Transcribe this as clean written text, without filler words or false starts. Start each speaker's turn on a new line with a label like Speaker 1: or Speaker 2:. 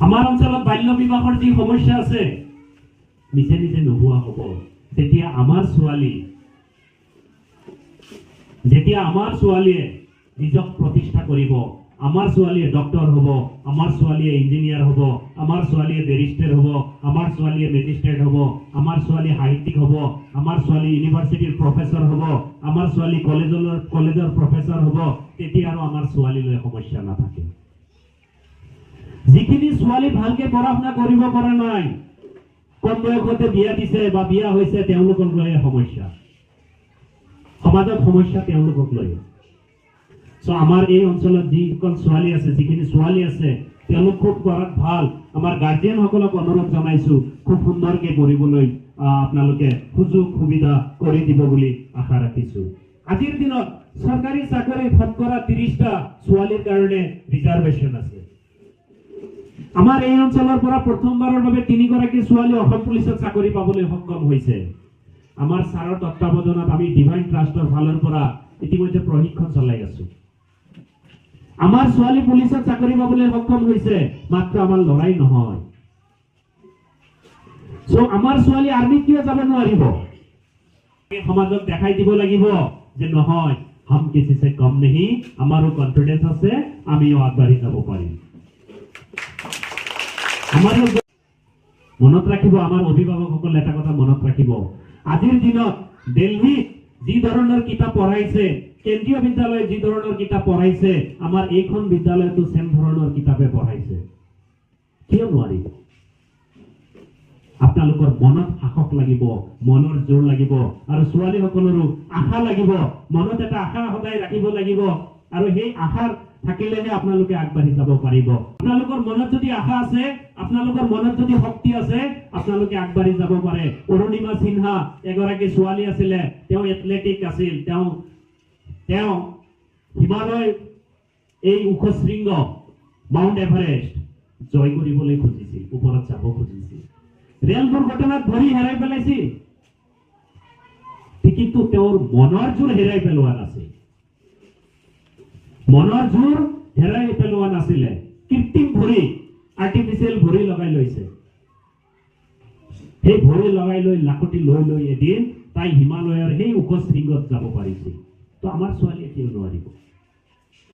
Speaker 1: আমাৰ অঞ্চলত বাল্য বিবাহৰ যি সমস্যা আছে নিজে নিজে নোহোৱা হ'ব যেতিয়া আমাৰ ছোৱালীয়ে নিজক প্ৰতিষ্ঠা কৰিব, আমাৰ ছোৱালীয়ে ডক্টৰ হ'ব, আমাৰ ছোৱালীয়ে ইঞ্জিনিয়াৰ হ'ব, আমাৰ ছোৱালীয়ে বেৰিষ্টাৰ হ'ব, আমাৰ ছোৱালীয়ে মেজিষ্ট্ৰেট হ'ব, আমাৰ ছোৱালী সাহিত্যিক হ'ব, আমাৰ ছোৱালী ইউনিভাৰ্চিটিৰ প্ৰফেচৰ হ'ব, আমাৰ ছোৱালী কলেজৰ প্ৰফেচৰ হ'ব, তেতিয়া আৰু আমাৰ ছোৱালীলৈ সমস্যা নাথাকে। যিখিনি ছোৱালী ভালকে পঢ়া শুনা কৰিব পৰা নাই, কম বয়সতে বিয়া দিছে বা বিয়া হৈছে, তেওঁলোকক লৈ সমস্যা, সমাজত সমস্যা তেওঁলোকক লৈ। আমাৰ এই অঞ্চলত যিসকল ছোৱালী আছে, যিখিনি ছোৱালী আছে, তেওঁলোক খুব পঢ়াত ভাল। আমাৰ গাৰ্জিয়ানসকলক অনুৰোধ জনাইছো খুব সুন্দৰকে পঢ়িবলৈ আপোনালোকে সুযোগ সুবিধা কৰি দিব বুলি আশা ৰাখিছো। আজিৰ দিনত চৰকাৰী চাকৰি শতকৰা 30টা ছোৱালীৰ কাৰণে ৰিজাৰ্ভেশ্যন আছে। আমাৰ এই অঞ্চলৰ পৰা প্ৰথমবাৰৰ বাবে 3 গৰাকী ছোৱালী অসম পুলিচত চাকৰি পাবলৈ সক্ষম হৈছে। আমাৰ ছাৰৰ তত্ত্বাৱধানত আমি ডিভাইন ট্ৰাষ্টৰ ফালৰ পৰা ইতিমধ্যে প্ৰশিক্ষণ চলাই আছো। আমাৰ ছোৱালী পুলিচত চাকৰি পাবলৈ সক্ষম হৈছে, মাত্ৰ আমাৰ লৰাই নহয়। আমাৰ ছোৱালী আৰ্মিত কিয় যাব নোৱাৰিব? সমাজক দেখাই দিব লাগিব যে নহয়, হাম কিছি সে কম নেহি, আমাৰো কনফিডেন্স আছে, আমিও আগবাঢ়ি যাব পাৰিম। মনত ৰাখিব, আমাৰ অভিভাৱকসকল এটা কথা মনত ৰাখিব, আজিৰ দিনত দিল্লীত যি ধৰণৰ কিতাপ পঢ়াইছে, কেন্দ্ৰীয় বিদ্যালয়ত যি ধৰণৰ কিতাপ পঢ়াইছে, আমাৰ এইখন বিদ্যালয়তো সেম ধৰণৰ কিতাপে পঢ়াইছে। কিয় নোৱাৰিব? আপোনালোকৰ মনত সাহস লাগিব, মনৰ জোৰ লাগিব, আৰু ছোৱালীসকলৰো আশা লাগিব। মনত এটা আশা সদায় ৰাখিব লাগিব, আৰু সেই আশাৰ থাকিলেহে আপোনালোকে আগবাঢ়ি যাব পাৰিব। আপোনালোকৰ মনত যদি আশা আছে, আপোনালোকৰ মনত যদি শক্তি আছে, আপোনালোকে আগবাঢ়ি যাব পাৰে। অৰুণিমা সিনহা এগৰাকী ছোৱালী আছিলে, তেওঁ এথলেটিক আছিল, তেওঁ হিমালয় এই ওখ শৃংগ মাউণ্ট এভাৰেষ্ট জয় কৰিবলৈ খুজিছিল, ওপৰত যাব খুজিছিল। ৰেল দুৰ্ঘটনাত ভৰি হেৰাই পেলাইছিল, কিন্তু তেওঁৰ মনৰ জোৰ হেৰাই পেলোৱা নাছিল। মনৰ জোৰ হেৰাই পেলোৱা নাছিলে। কৃত্ৰিম ভৰি, আৰ্টিফিচিয়েল ভৰি লগাই লৈছে। সেই ভৰি লগাই লৈ লাখতি লৈ এদিন তাই হিমালয়ৰ সেই ওখ শৃংগত যাব পাৰিছিল। তো আমাৰ ছোৱালীয়ে কিয় নোৱাৰিব?